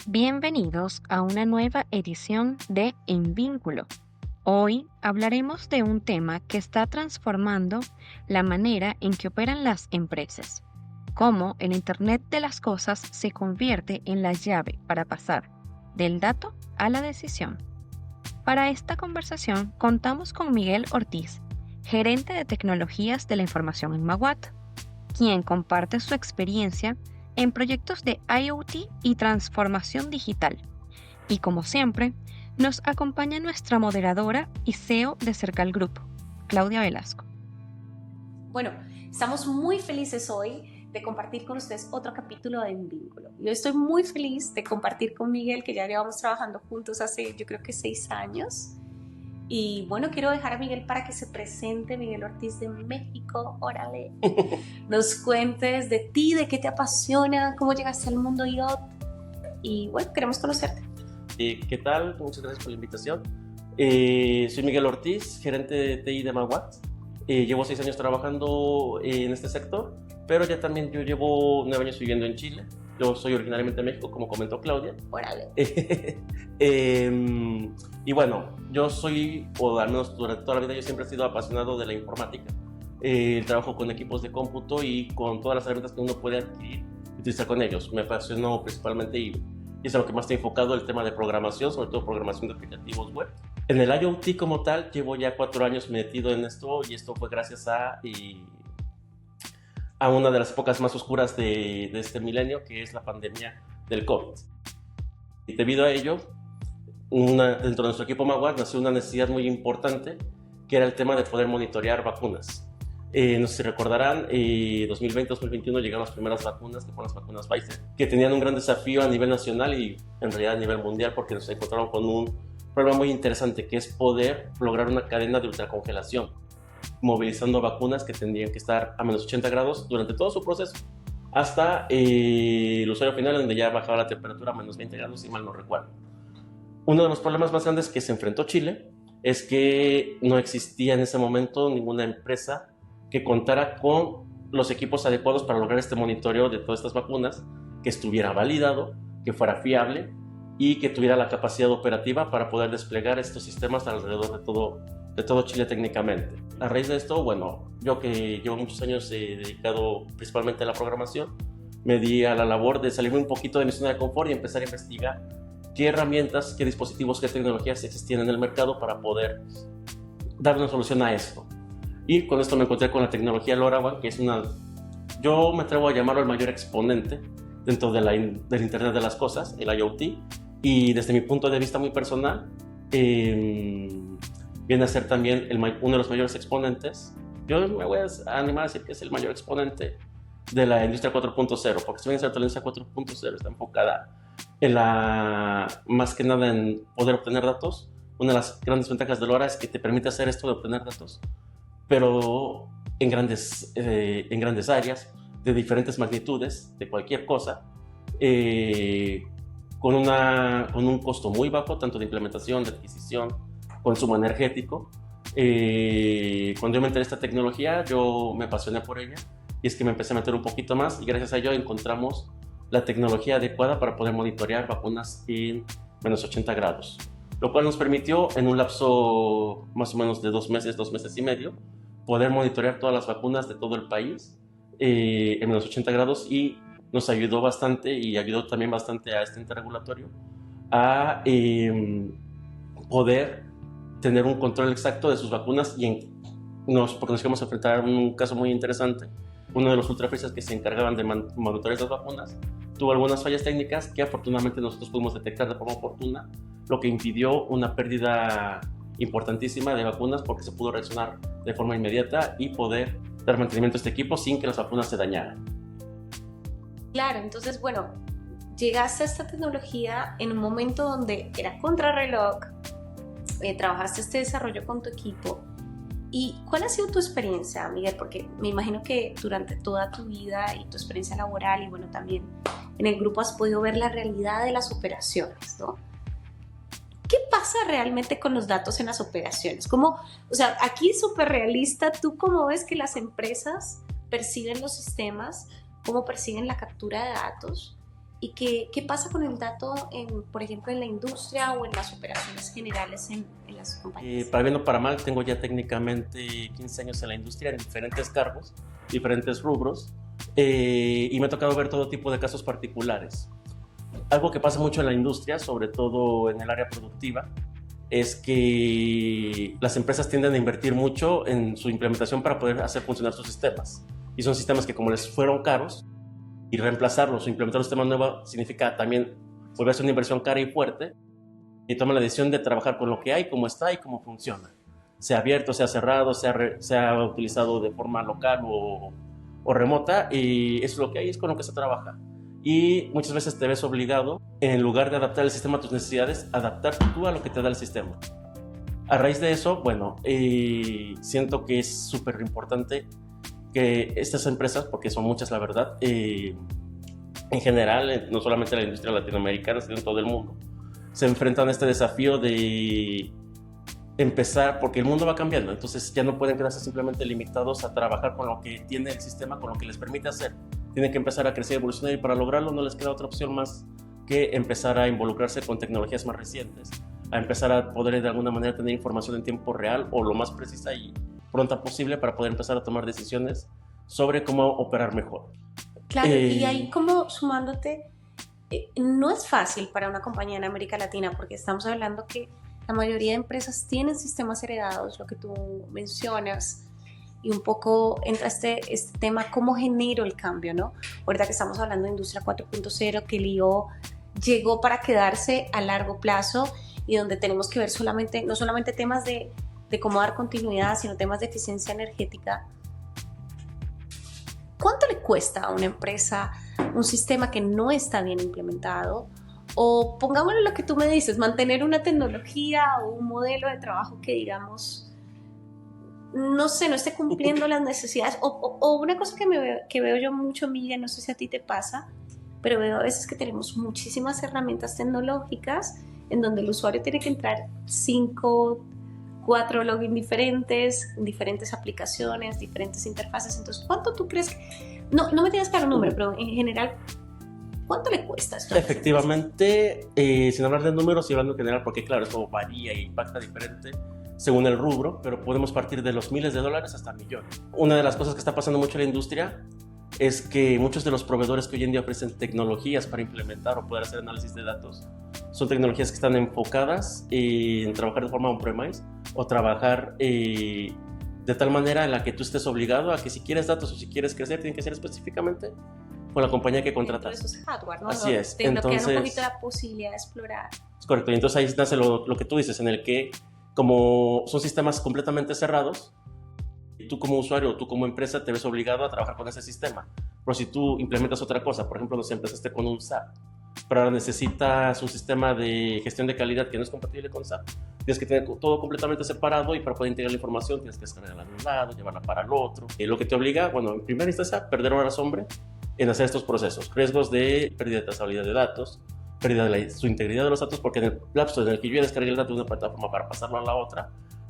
Bienvenidos a una nueva edición de En Vínculo. Hoy hablaremos de un tema que está transformando la manera en que operan las empresas, cómo el Internet de las cosas se convierte en la llave para pasar del dato a la decisión. Para esta conversación contamos con Miguel Ortiz, gerente de tecnologías de la información en Maguat, quien comparte su experiencia en proyectos de IoT y transformación digital. Y como siempre, nos acompaña nuestra moderadora y CEO de Cercal Group, Claudia Velasco. Bueno, estamos muy felices hoy de compartir con ustedes otro capítulo de En Vínculo. Yo estoy muy feliz de compartir con Miguel, que ya llevamos trabajando juntos hace yo creo que 6 años. Y bueno, quiero dejar a Miguel para que se presente. Miguel Ortiz de México, órale. Nos cuentes de ti, de qué te apasiona, cómo llegaste al mundo IoT. Y bueno, queremos conocerte. ¿Qué tal? Muchas gracias por la invitación. Soy Miguel Ortiz, gerente de TI de Maguat. Llevo 6 años trabajando en este sector, pero ya también yo llevo 9 años viviendo en Chile. Yo soy originariamente de México, como comentó Claudia. Órale. Y bueno, yo soy, o al menos durante toda la vida, yo siempre he sido apasionado de la informática. Trabajo con equipos de cómputo y con todas las herramientas que uno puede adquirir y utilizar con ellos. Me apasionó principalmente y es a lo que más estoy enfocado, el tema de programación, sobre todo programación de aplicativos web. En el IoT como tal, llevo ya 4 años metido en esto y esto fue gracias a una de las épocas más oscuras de este milenio, que es la pandemia del COVID. Y debido a ello, dentro de nuestro equipo Maguat nació una necesidad muy importante, que era el tema de poder monitorear vacunas. No sé si recordarán, 2020-2021 llegaron las primeras vacunas, que fueron las vacunas Pfizer, que tenían un gran desafío a nivel nacional y en realidad a nivel mundial, porque nos encontraron con un problema muy interesante, que es poder lograr una cadena de ultracongelación, movilizando vacunas que tendrían que estar a menos 80 grados durante todo su proceso, hasta el usuario final, donde ya bajaba la temperatura a menos 20 grados, si mal no recuerdo. Uno de los problemas más grandes que se enfrentó Chile es que no existía en ese momento ninguna empresa que contara con los equipos adecuados para lograr este monitoreo de todas estas vacunas, que estuviera validado, que fuera fiable y que tuviera la capacidad operativa para poder desplegar estos sistemas alrededor de todo Chile técnicamente. A raíz de esto, bueno, yo que llevo muchos años dedicado principalmente a la programación, me di a la labor de salirme un poquito de mi zona de confort y empezar a investigar qué herramientas, qué dispositivos, qué tecnologías existían en el mercado para poder dar una solución a esto. Y con esto me encontré con la tecnología LoRaWAN, que es yo me atrevo a llamarlo el mayor exponente dentro del Internet de las cosas, el IoT, y desde mi punto de vista muy personal, viene a ser también uno de los mayores exponentes. Yo me voy a animar a decir que es el mayor exponente de la industria 4.0, porque si bien es cierto, la industria 4.0 está enfocada más que nada en poder obtener datos. Una de las grandes ventajas de LoRa es que te permite hacer esto de obtener datos, pero en grandes áreas, de diferentes magnitudes, de cualquier cosa, con un costo muy bajo, tanto de implementación, de adquisición, consumo energético. Cuando yo me enteré de esta tecnología, yo me apasioné por ella, y es que me empecé a meter un poquito más, y gracias a ello encontramos la tecnología adecuada para poder monitorear vacunas en menos 80 grados, lo cual nos permitió en un lapso más o menos de 2 meses, 2 meses y medio, poder monitorear todas las vacunas de todo el país en menos 80 grados, y nos ayudó bastante y ayudó también bastante a este ente regulatorio a poder tener un control exacto de sus vacunas. Porque nos íbamos a enfrentar a un caso muy interesante. Uno de los ultrafrisas que se encargaban de monitorear estas vacunas tuvo algunas fallas técnicas que afortunadamente nosotros pudimos detectar de forma oportuna, lo que impidió una pérdida importantísima de vacunas, porque se pudo reaccionar de forma inmediata y poder dar mantenimiento a este equipo sin que las vacunas se dañaran. Claro, entonces bueno, llegaste a esta tecnología en un momento donde era contrarreloj, trabajaste este desarrollo con tu equipo. ¿Y cuál ha sido tu experiencia, Miguel? Porque me imagino que durante toda tu vida y tu experiencia laboral, y bueno, también en el grupo has podido ver la realidad de las operaciones, ¿no? ¿Qué pasa realmente con los datos en las operaciones? Aquí súper realista, ¿tú cómo ves que las empresas perciben los sistemas? ¿Cómo perciben la captura de datos? ¿Y qué pasa con el dato, por ejemplo, en la industria o en las operaciones generales en las compañías? Para bien o para mal, tengo ya técnicamente 15 años en la industria, en diferentes cargos, diferentes rubros, y me ha tocado ver todo tipo de casos particulares. Algo que pasa mucho en la industria, sobre todo en el área productiva, es que las empresas tienden a invertir mucho en su implementación para poder hacer funcionar sus sistemas. Y son sistemas que, como les fueron caros, y reemplazarlos o implementar un sistema nuevo significa también volver a ser una inversión cara y fuerte, y toman la decisión de trabajar con lo que hay, cómo está y cómo funciona. Sea abierto, sea cerrado, sea utilizado de forma local o remota, y eso es lo que hay, es con lo que se trabaja. Y muchas veces te ves obligado, en lugar de adaptar el sistema a tus necesidades, adaptar tú a lo que te da el sistema. A raíz de eso, bueno, siento que es súper importante que estas empresas, porque son muchas la verdad, en general, no solamente en la industria latinoamericana, sino en todo el mundo, se enfrentan a este desafío de empezar, porque el mundo va cambiando, entonces ya no pueden quedarse simplemente limitados a trabajar con lo que tiene el sistema, con lo que les permite hacer. Tienen que empezar a crecer y evolucionar, y para lograrlo no les queda otra opción más que empezar a involucrarse con tecnologías más recientes, a empezar a poder de alguna manera tener información en tiempo real o lo más precisa y pronta posible para poder empezar a tomar decisiones sobre cómo operar mejor. Claro, y ahí como sumándote, no es fácil para una compañía en América Latina, porque estamos hablando que la mayoría de empresas tienen sistemas heredados, lo que tú mencionas, y un poco entra este tema, ¿cómo genero el cambio, no? Ahorita que estamos hablando de Industria 4.0, que el IO llegó para quedarse a largo plazo y donde tenemos que ver no solamente temas de cómo dar continuidad, sino temas de eficiencia energética. ¿Cuánto le cuesta a una empresa un sistema que no está bien implementado? O pongámosle lo que tú me dices, mantener una tecnología o un modelo de trabajo que, digamos, no sé, no esté cumpliendo las necesidades. O una cosa que veo yo mucho, Miguel, no sé si a ti te pasa, pero veo a veces que tenemos muchísimas herramientas tecnológicas en donde el usuario tiene que entrar 5, 4 logins diferentes aplicaciones, diferentes interfaces. Entonces, ¿cuánto tú crees que... No me tienes que dar un número, pero en general, ¿cuánto le cuesta esto? Efectivamente, sin hablar de números y hablando en general, porque claro, eso varía y impacta diferente según el rubro, pero podemos partir de los miles de dólares hasta millones. Una de las cosas que está pasando mucho en la industria es que muchos de los proveedores que hoy en día ofrecen tecnologías para implementar o poder hacer análisis de datos son tecnologías que están enfocadas en trabajar de forma on-premise o trabajar de tal manera en la que tú estés obligado a que si quieres datos o si quieres crecer, tienen que ser específicamente con la compañía que contratas. Eso es hardware, ¿no? Así es. Te bloquean un poquito la posibilidad de explorar. Es correcto. Y entonces ahí nace lo que tú dices, en el que como son sistemas completamente cerrados, tú como usuario o tú como empresa te ves obligado a trabajar con ese sistema. Pero si tú implementas otra cosa, por ejemplo, no sé, empezaste con un SAP, pero ahora necesitas un sistema de gestión de calidad que no es compatible con SAP, tienes que tener todo completamente separado y para poder integrar la información tienes que descargarla de un lado, llevarla para el otro. Lo que te obliga, bueno, en primera instancia, perder horas hombre en hacer estos procesos. Riesgos de pérdida de trazabilidad de datos, pérdida de su integridad de los datos, porque en el lapso en el que yo ya descargué el dato de una plataforma para pasarlo a la otra,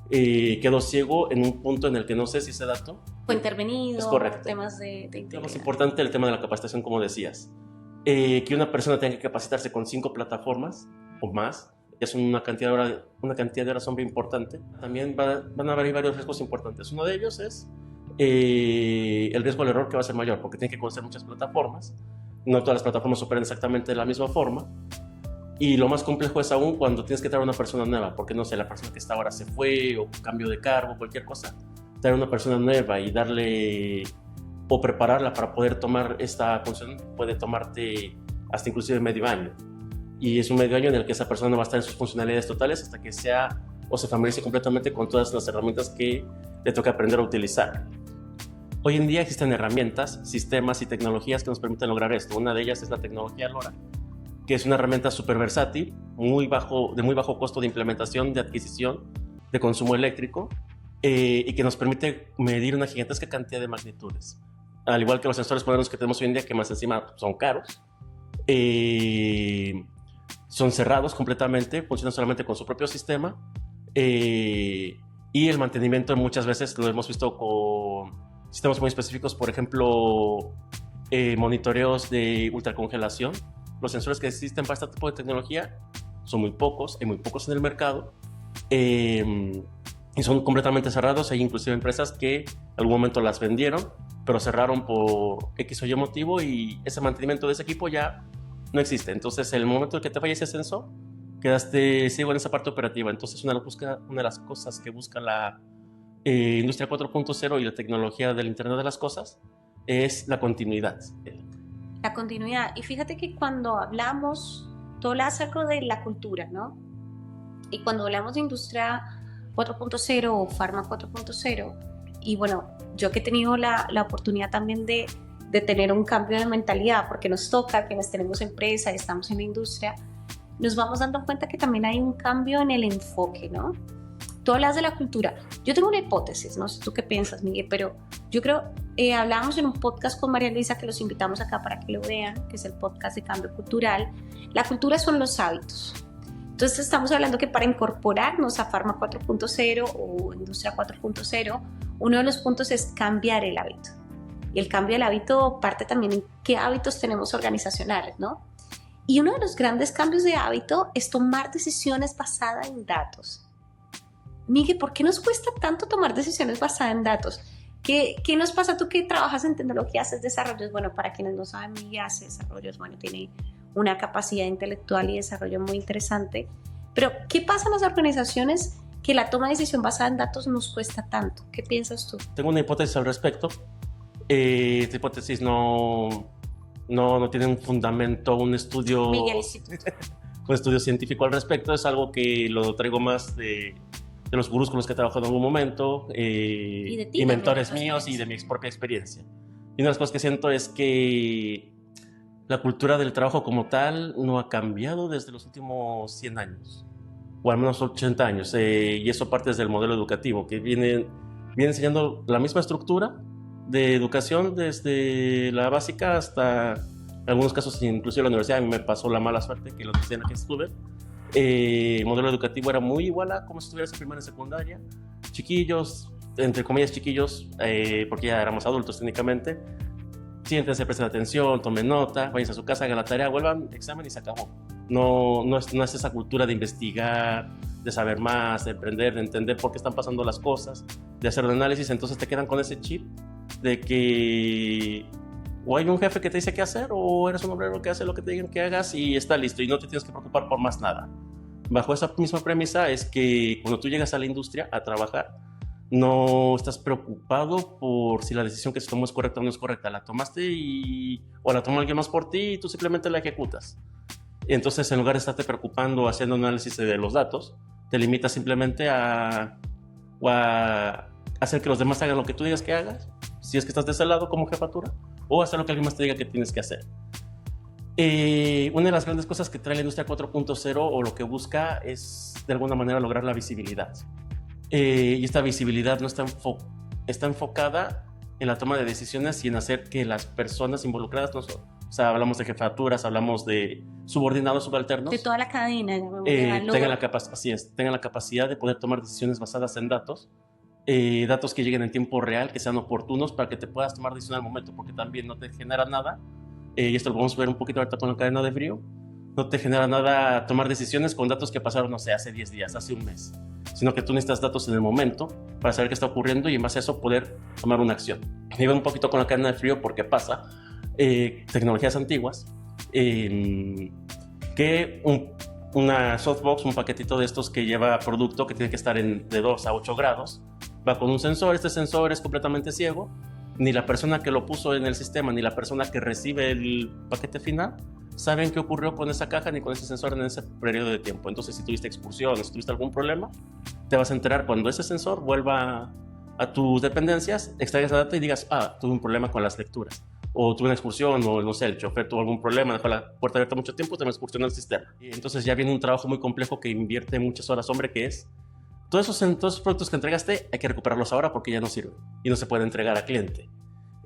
quedo ciego en un punto en el que no sé si ese dato fue intervenido. Es correcto. Temas de integridad. Lo más importante, el tema de la capacitación, como decías. Que una persona tenga que capacitarse con 5 plataformas o más, es una cantidad de horas hombre importante. También van a haber varios riesgos importantes. Uno de ellos es el riesgo al error, que va a ser mayor, porque tiene que conocer muchas plataformas. No todas las plataformas operan exactamente de la misma forma. Y lo más complejo es aún cuando tienes que traer a una persona nueva, porque no sé, la persona que está ahora se fue o cambio de cargo, cualquier cosa. Traer a una persona nueva y darle o prepararla para poder tomar esta función puede tomarte hasta inclusive medio año. Y es un medio año en el que esa persona no va a estar en sus funcionalidades totales hasta que sea o se familiarice completamente con todas las herramientas que le toca aprender a utilizar. Hoy en día existen herramientas, sistemas y tecnologías que nos permiten lograr esto. Una de ellas es la tecnología LoRa, que es una herramienta súper versátil, de muy bajo costo de implementación, de adquisición, de consumo eléctrico, y que nos permite medir una gigantesca cantidad de magnitudes. Al igual que los sensores poderosos que tenemos hoy en día, que más encima son caros, son cerrados completamente, funcionan solamente con su propio sistema, y el mantenimiento muchas veces lo hemos visto con sistemas muy específicos, por ejemplo, monitoreos de ultracongelación. los sensores que existen para este tipo de tecnología son muy pocos, hay muy pocos en el mercado, y son completamente cerrados. Hay inclusive empresas que en algún momento las vendieron, pero cerraron por X o Y motivo, y ese mantenimiento de ese equipo ya no existe. Entonces, en el momento en que te falla ese sensor, quedaste ciego en esa parte operativa. Entonces, una de las cosas que busca la industria 4.0 y la tecnología del Internet de las Cosas es la continuidad. La continuidad. Y fíjate que cuando hablamos, tú hablas algo de la cultura, ¿no? Y cuando hablamos de industria 4.0 o Pharma 4.0, y bueno, yo que he tenido la oportunidad también de tener un cambio de mentalidad, porque nos toca, quienes tenemos empresa y estamos en la industria, nos vamos dando cuenta que también hay un cambio en el enfoque, ¿no? Tú hablas de la cultura. Yo tengo una hipótesis, no sé tú qué piensas, Miguel, pero yo creo, hablábamos en un podcast con María Luisa, que los invitamos acá para que lo vean, que es el podcast de Cambio Cultural. La cultura son los hábitos. Entonces estamos hablando que para incorporarnos a Pharma 4.0 o Industria 4.0, uno de los puntos es cambiar el hábito. Y el cambio del hábito parte también en qué hábitos tenemos organizacionales, ¿no? Y uno de los grandes cambios de hábito es tomar decisiones basadas en datos. Miguel, ¿por qué nos cuesta tanto tomar decisiones basadas en datos? ¿Qué nos pasa? Tú que trabajas en tecnología, haces desarrollos. Bueno, para quienes no saben, Miguel hace desarrollos, bueno, tiene una capacidad intelectual y desarrollo muy interesante. Pero, ¿qué pasa en las organizaciones que la toma de decisión basada en datos nos cuesta tanto? ¿Qué piensas tú? Tengo una hipótesis al respecto. Esta hipótesis no tiene un fundamento, un estudio, Miguel, sí. un estudio científico al respecto. Es algo que lo traigo más de los gurús con los que he trabajado en algún momento, y mentores míos y de mi propia experiencia. Y una de las cosas que siento es que la cultura del trabajo como tal no ha cambiado desde los últimos 100 años, o al menos 80 años, y eso parte desde el modelo educativo, que viene enseñando la misma estructura de educación desde la básica hasta, en algunos casos, inclusive la universidad. A mí me pasó la mala suerte que la universidad en la que estuve, el modelo educativo era muy igual a como si estuvieras en primaria y secundaria. Chiquillos, entre comillas chiquillos, porque ya éramos adultos técnicamente, siéntense, presten atención, tomen nota, vayan a su casa, hagan la tarea, vuelvan, examen y se acabó. No es esa cultura de investigar, de saber más, de aprender, de entender por qué están pasando las cosas, de hacer un análisis. Entonces te quedan con ese chip de que o hay un jefe que te dice qué hacer, o eres un obrero que hace lo que te digan que hagas y está listo y no te tienes que preocupar por más nada. Bajo esa misma premisa es que cuando tú llegas a la industria a trabajar, no estás preocupado por si la decisión que se tomó es correcta o no es correcta. La tomaste o la tomó alguien más por ti y tú simplemente la ejecutas. Entonces, en lugar de estarte preocupando haciendo un análisis de los datos, te limitas simplemente a hacer que los demás hagan lo que tú digas que hagas, si es que estás de ese lado como jefatura, o hacer lo que alguien más te diga que tienes que hacer. Una de las grandes cosas que trae la industria 4.0 o lo que busca es de alguna manera lograr la visibilidad. Y esta visibilidad no está enfocada en la toma de decisiones y en hacer que las personas involucradas, o sea, hablamos de jefaturas, hablamos de subordinados, subalternos, De toda la cadena. tengan la capacidad de poder tomar decisiones basadas en datos, datos que lleguen en tiempo real, que sean oportunos para que te puedas tomar decisión al momento, porque también no te genera nada, y esto lo vamos a ver un poquito ahorita con la cadena de frío, no te genera nada tomar decisiones con datos que pasaron, no sé, hace 10 días, hace un mes, sino que tú necesitas datos en el momento para saber qué está ocurriendo y en base a eso poder tomar una acción. Y voy un poquito con la cadena de frío porque pasa tecnologías antiguas, que una softbox, un paquetito de estos que lleva producto que tiene que estar de 2 a 8 grados, va con un sensor. Este sensor es completamente ciego, ni la persona que lo puso en el sistema ni la persona que recibe el paquete final saben qué ocurrió con esa caja ni con ese sensor en ese periodo de tiempo. Entonces, si tuviste expulsiones, si tuviste algún problema, te vas a enterar cuando ese sensor vuelva a tus dependencias, extraigas la data y digas, tuve un problema con las lecturas, o tuve una expulsión, o no sé, el chofer tuvo algún problema, dejó la puerta abierta mucho tiempo, te me expulsionó el sistema. Y entonces ya viene un trabajo muy complejo que invierte muchas horas, hombre, que es todos esos productos que entregaste hay que recuperarlos ahora porque ya no sirven y no se puede entregar al cliente.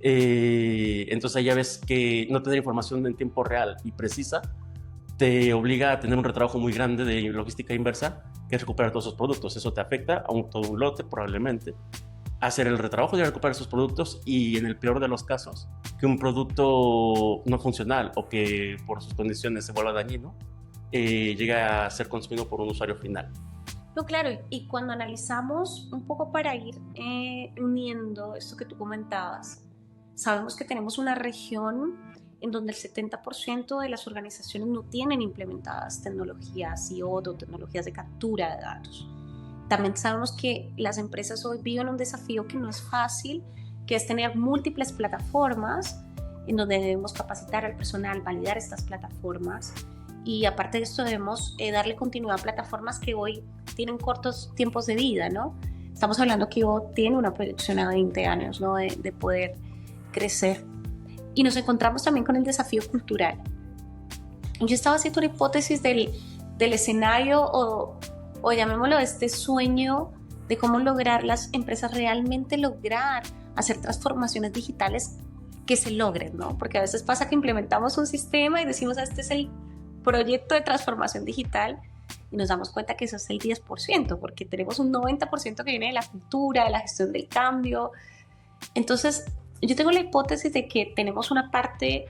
Entonces ya ves que no tener información en tiempo real y precisa te obliga a tener un retrabajo muy grande de logística inversa, que es recuperar todos esos productos. Eso te afecta a todo un lote probablemente, hacer el retrabajo de recuperar esos productos y en el peor de los casos que un producto no funcional o que por sus condiciones se vuelva dañino llega a ser consumido por un usuario final. No, claro, y cuando analizamos un poco para ir uniendo esto que tú comentabas, sabemos que tenemos una región en donde el 70% de las organizaciones no tienen implementadas tecnologías IoT o tecnologías de captura de datos. También sabemos que las empresas hoy viven un desafío que no es fácil, que es tener múltiples plataformas en donde debemos capacitar al personal, validar estas plataformas, y aparte de esto debemos darle continuidad a plataformas que hoy tienen cortos tiempos de vida, ¿no? Estamos hablando que IoT tiene una proyección a 20 años, ¿no? de poder crecer. Y nos encontramos también con el desafío cultural. Yo estaba haciendo una hipótesis del escenario o llamémoslo este sueño de cómo lograr las empresas realmente lograr hacer transformaciones digitales que se logren, ¿no? Porque a veces pasa que implementamos un sistema y decimos, este es el proyecto de transformación digital, y nos damos cuenta que eso es el 10%, porque tenemos un 90% que viene de la cultura, de la gestión del cambio. Entonces, yo tengo la hipótesis de que tenemos una parte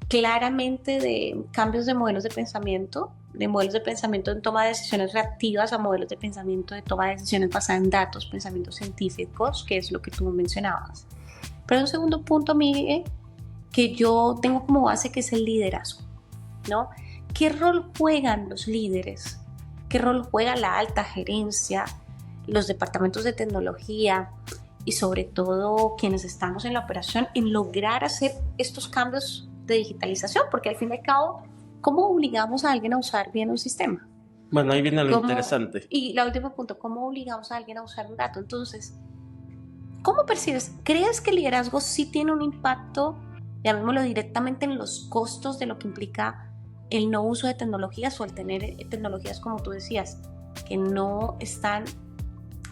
claramente de cambios de modelos de pensamiento en toma de decisiones reactivas a modelos de pensamiento de toma de decisiones basadas en datos, pensamientos científicos, que es lo que tú mencionabas. Pero hay un segundo punto, Miguel, que yo tengo como base, que es el liderazgo, ¿no? ¿Qué rol juegan los líderes? ¿Qué rol juega la alta gerencia, los departamentos de tecnología y sobre todo quienes estamos en la operación en lograr hacer estos cambios de digitalización? Porque al fin y al cabo, ¿cómo obligamos a alguien a usar bien un sistema? Bueno, ahí viene lo interesante. Y el último punto, ¿cómo obligamos a alguien a usar un dato? Entonces, ¿cómo percibes? ¿Crees que el liderazgo sí tiene un impacto, llamémoslo directamente, en los costos de lo que implica el no uso de tecnologías, o el tener tecnologías, como tú decías, que no están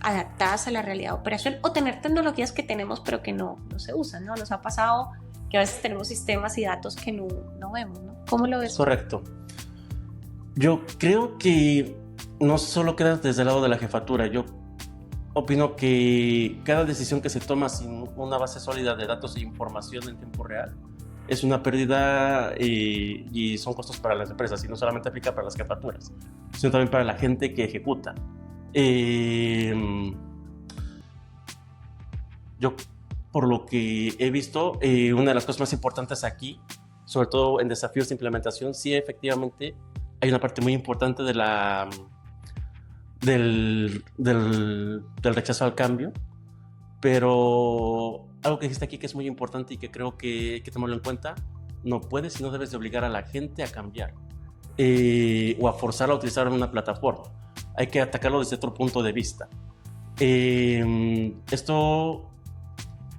adaptadas a la realidad de operación, o tener tecnologías que tenemos pero que no se usan, ¿no? Nos ha pasado que a veces tenemos sistemas y datos que no vemos, ¿no? ¿Cómo lo ves? Correcto. Yo creo que no solo queda desde el lado de la jefatura. Yo opino que cada decisión que se toma sin una base sólida de datos e información en tiempo real es una pérdida y son costos para las empresas, y no solamente aplica para las jefaturas, sino también para la gente que ejecuta. Yo, por lo que he visto, una de las cosas más importantes aquí, sobre todo en desafíos de implementación, sí, efectivamente hay una parte muy importante de del rechazo al cambio, pero algo que dijiste aquí que es muy importante y que creo que hay que tomarlo en cuenta: no puedes y no debes de obligar a la gente a cambiar o a forzarla a utilizar una plataforma. Hay que atacarlo desde otro punto de vista. Esto,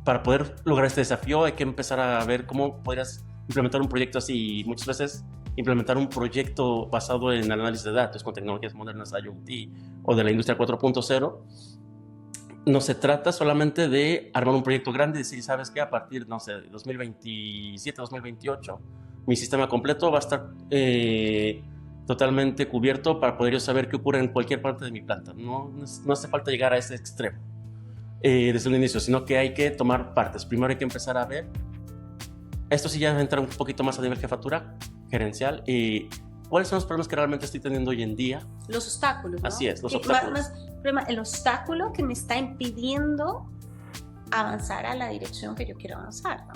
para poder lograr este desafío, hay que empezar a ver cómo podrías implementar un proyecto así. Muchas veces implementar un proyecto basado en el análisis de datos con tecnologías modernas de IoT o de la industria 4.0, no se trata solamente de armar un proyecto grande y decir, ¿sabes qué? A partir, no sé, de 2027, 2028, mi sistema completo va a estar totalmente cubierto para poder yo saber qué ocurre en cualquier parte de mi planta. No hace falta llegar a ese extremo desde un inicio, sino que hay que tomar partes. Primero hay que empezar a ver, esto sí ya entra un poquito más a nivel jefatura, gerencial, ¿cuáles son los problemas que realmente estoy teniendo hoy en día? Los obstáculos, ¿no? Así es, los obstáculos. El obstáculo que me está impidiendo avanzar a la dirección que yo quiero avanzar, ¿no?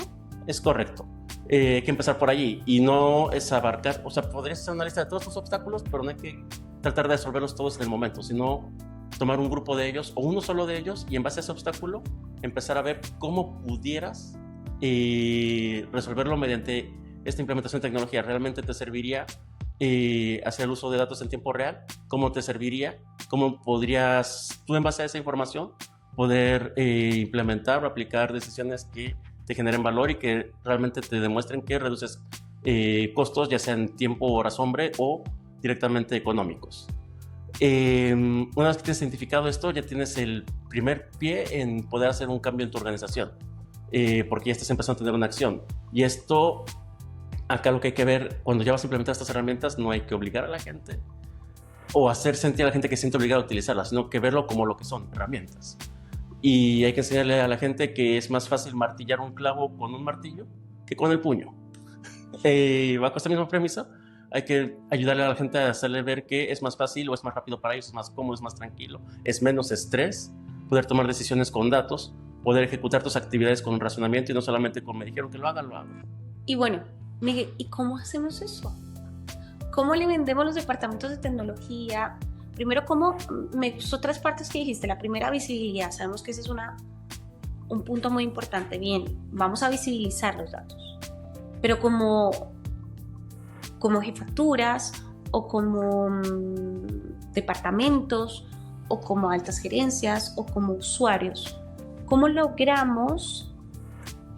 Es correcto. Hay que empezar por allí y no es abarcar, o sea, podrías hacer una lista de todos tus obstáculos, pero no hay que tratar de resolverlos todos en el momento, sino tomar un grupo de ellos o uno solo de ellos y en base a ese obstáculo empezar a ver cómo pudieras resolverlo mediante esta implementación de tecnología. ¿Realmente te serviría hacer el uso de datos en tiempo real? ¿Cómo te serviría? ¿Cómo podrías tú en base a esa información poder implementar o aplicar decisiones que te generen valor y que realmente te demuestren que reduces costos, ya sea en tiempo o horas hombre o directamente económicos? Una vez que tienes identificado esto, ya tienes el primer pie en poder hacer un cambio en tu organización, porque ya estás empezando a tener una acción. Y esto, acá lo que hay que ver, cuando ya vas a implementar estas herramientas, no hay que obligar a la gente o hacer sentir a la gente que se siente obligada a utilizarlas, sino que verlo como lo que son, herramientas. Y hay que enseñarle a la gente que es más fácil martillar un clavo con un martillo que con el puño. Bajo esta misma premisa, hay que ayudarle a la gente a hacerle ver que es más fácil o es más rápido para ellos, es más cómodo, es más tranquilo, es menos estrés, poder tomar decisiones con datos, poder ejecutar tus actividades con razonamiento y no solamente con me dijeron que lo haga, lo hago. Y bueno, Miguel, ¿y cómo hacemos eso? ¿Cómo le vendemos los departamentos de tecnología? Primero, me gustó 3 partes que dijiste. La primera, visibilidad. Sabemos que ese es un punto muy importante. Bien, vamos a visibilizar los datos. Pero como jefaturas o como departamentos o como altas gerencias o como usuarios, ¿cómo logramos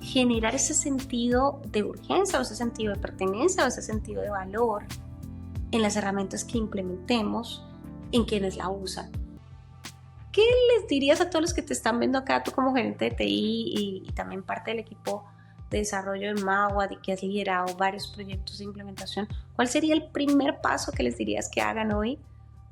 generar ese sentido de urgencia o ese sentido de pertenencia o ese sentido de valor en las herramientas que implementemos en quienes la usan? ¿Qué les dirías a todos los que te están viendo acá, tú como gerente de TI y también parte del equipo de desarrollo de Maguad y que has liderado varios proyectos de implementación? ¿Cuál sería el primer paso que les dirías que hagan hoy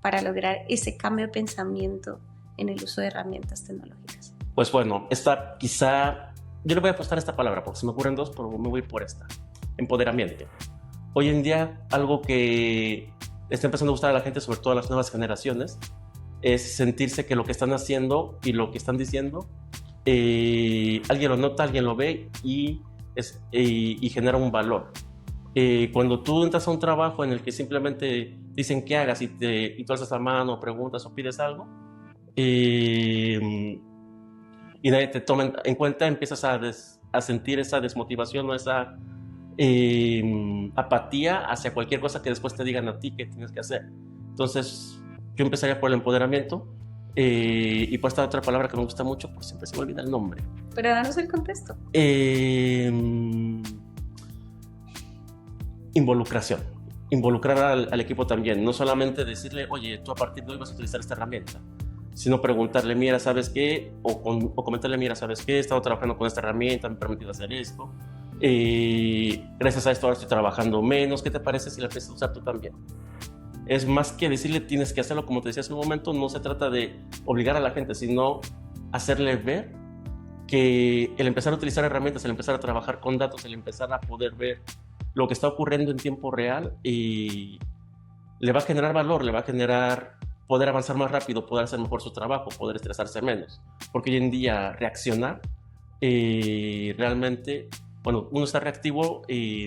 para lograr ese cambio de pensamiento en el uso de herramientas tecnológicas? Pues bueno, esta quizá, yo le voy a apostar esta palabra porque se me ocurren 2, pero me voy por esta: empoderamiento. Hoy en día, algo que está empezando a gustar a la gente, sobre todo a las nuevas generaciones, es sentirse que lo que están haciendo y lo que están diciendo, alguien lo nota, alguien lo ve y genera un valor. Cuando tú entras a un trabajo en el que simplemente dicen que hagas y tú alzas la mano, preguntas o pides algo, y nadie te toma en cuenta, empiezas a sentir esa desmotivación o esa apatía hacia cualquier cosa que después te digan a ti que tienes que hacer. Entonces yo empezaría por el empoderamiento, y por esta otra palabra que me gusta mucho, pues siempre se me olvida el nombre. Pero danos el contexto. Involucración. Involucrar al equipo también, no solamente decirle, oye, tú a partir de hoy vas a utilizar esta herramienta, sino preguntarle, mira, ¿sabes qué? O comentarle, mira, ¿sabes qué? He estado trabajando con esta herramienta, me ha permitido hacer esto. Gracias a esto ahora estoy trabajando menos. ¿Qué te parece si la empiezas a usar tú también? Es más que decirle tienes que hacerlo, como te decía hace un momento, no se trata de obligar a la gente, sino hacerle ver que el empezar a utilizar herramientas, el empezar a trabajar con datos, el empezar a poder ver lo que está ocurriendo en tiempo real, y le va a generar valor, le va a generar poder avanzar más rápido, poder hacer mejor su trabajo, poder estresarse menos. Porque hoy en día reaccionar, realmente, bueno, uno está reactivo y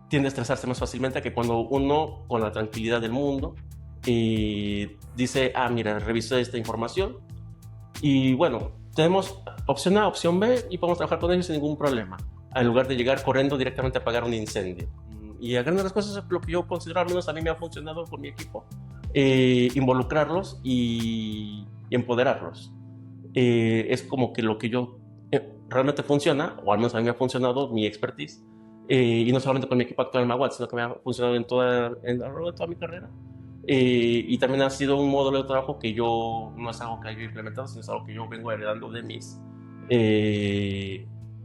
tiende a estresarse más fácilmente que cuando uno, con la tranquilidad del mundo, dice, mira, revisé esta información y bueno, tenemos opción A, opción B y podemos trabajar con ellos sin ningún problema, en lugar de llegar corriendo directamente a apagar un incendio. Y a grandes cosas, lo que yo considero, al menos a mí me ha funcionado con mi equipo, involucrarlos y empoderarlos. Es como que lo que yo realmente funciona, o al menos a mí me ha funcionado, mi expertise, y no solamente con mi equipo actual en Maguad, sino que me ha funcionado a lo largo de toda mi carrera. Y también ha sido un modelo de trabajo que yo, no es algo que haya implementado, sino es algo que yo vengo heredando de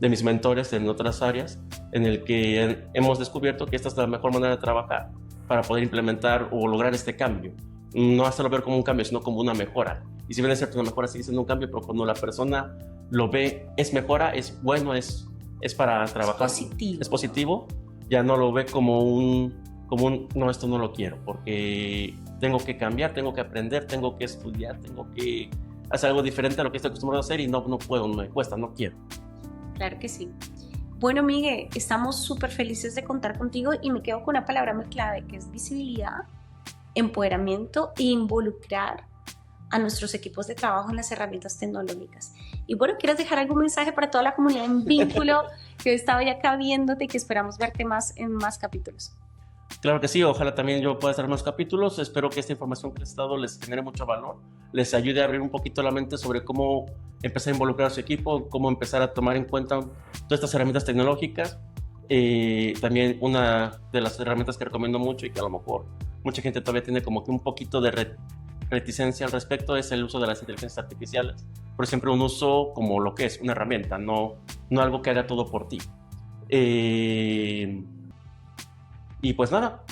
mis mentores en otras áreas, en el que hemos descubierto que esta es la mejor manera de trabajar para poder implementar o lograr este cambio. No hacerlo ver como un cambio, sino como una mejora. Y si bien es cierto, una mejora sigue siendo un cambio, pero cuando la persona lo ve, es mejora, es bueno, es para trabajar. Es positivo. Ya no lo ve como un, no, esto no lo quiero, porque tengo que cambiar, tengo que aprender, tengo que estudiar, tengo que hacer algo diferente a lo que estoy acostumbrado a hacer y no puedo, me cuesta, no quiero. Claro que sí. Bueno, Miguel, estamos súper felices de contar contigo y me quedo con una palabra muy clave, que es visibilidad, empoderamiento e involucrar a nuestros equipos de trabajo en las herramientas tecnológicas. Y bueno, ¿quieres dejar algún mensaje para toda la comunidad en Vínculo que hoy estaba ya acá viéndote y que esperamos verte más en más capítulos? Claro que sí, ojalá también yo pueda hacer más capítulos. Espero que esta información que les he dado les genere mucho valor, les ayude a abrir un poquito la mente sobre cómo empezar a involucrar a su equipo, cómo empezar a tomar en cuenta todas estas herramientas tecnológicas. También una de las herramientas que recomiendo mucho y que a lo mejor mucha gente todavía tiene como que un poquito de reticencia al respecto es el uso de las inteligencias artificiales, pero siempre un uso como lo que es una herramienta, no algo que haga todo por ti. Y pues nada,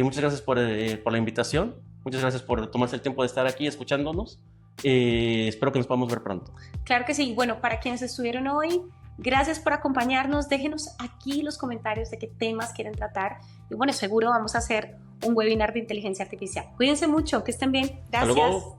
muchas gracias por la invitación, muchas gracias por tomarse el tiempo de estar aquí escuchándonos. Espero que nos podamos ver pronto. Claro que sí. Bueno, para quienes estuvieron hoy, Gracias por acompañarnos. Déjenos aquí los comentarios de qué temas quieren tratar. Y bueno, seguro vamos a hacer un webinar de inteligencia artificial. Cuídense mucho, que estén bien. Hasta Gracias. luego.